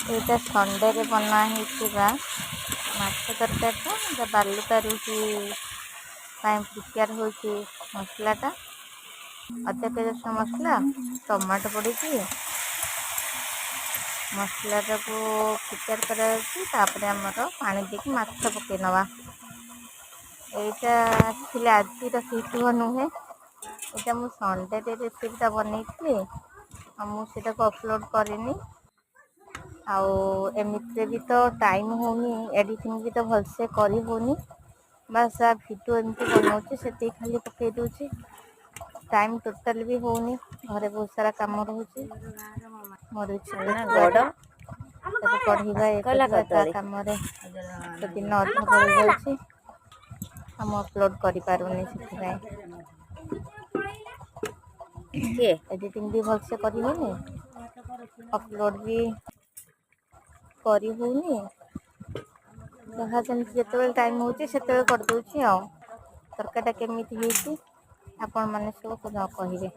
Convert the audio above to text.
ଏଇଟା ସଣ୍ଡେରେ ବନା ହେଇଥିବା ମାଛ ତରକାରୀଟା ବାଲୁକା ରୁଟି ପାଇଁ ପ୍ରିପେୟାର ହେଉଛି ମସଲାଟା। ଅଦା ପିଆଜ ରସୁଣ ମସଲା, ଟମାଟୋ ପଡ଼ିକି ମସଲାଟାକୁ ପ୍ରିପେୟାର କରାଯାଉଛି। ତାପରେ ଆମର ପାଣି ଦେଇକି ମାଛ ପକାଇ ନେବା। ଏଇଟା ଆକ୍ଚୁଆଲି ଆଜିର ହେଇଥିବ ନୁହେଁ, ଏଇଟା ମୁଁ ସଣ୍ଡେରେ ରେସିପିଟା ବନେଇଥିଲି ଆଉ ମୁଁ ସେଇଟାକୁ ଅପଲୋଡ଼ କରିନି। ଆଉ ଏମିତିରେ ବି ତ ଟାଇମ୍ ହେଉନି, ଏଡ଼ିଟିଂ ବି ତ ଭଲସେ କରି ହେଉନି। ବାସ୍ ଭିଡ଼ିଓ ଏମିତି ବନାଉଛି, ସେତିକି ଖାଲି ପକାଇ ଦେଉଛି। ଟାଇମ୍ ଟୋଟାଲ୍ ବି ହେଉନି, ଘରେ ବହୁତ ସାରା କାମ ରହୁଛି। ମୋର ଛୋଟ ଛୁଆଟା, ତାକୁ ପଢ଼େଇବା ଇଏ କରିବା ତା କାମରେ ତ ଦିନ ଅଧା ପଳେଇ ଯାଉଛି। ଆଉ ମୁଁ ଅପଲୋଡ଼ କରିପାରୁନି ସେଥିପାଇଁ। ଏଡ଼ିଟିଂ ବି ଭଲସେ କରି ହେଉନି, ଅପଲୋଡ଼ ବି କରି ହେଉନି। ଯାହା ଯେମିତି ଯେତେବେଳେ ଟାଇମ୍ ହେଉଛି ସେତେବେଳେ କରିଦେଉଛି। ଆଉ ତରକାରୀଟା କେମିତି ହେଇଛି ଆପଣମାନେ ସବୁ କହିବେ।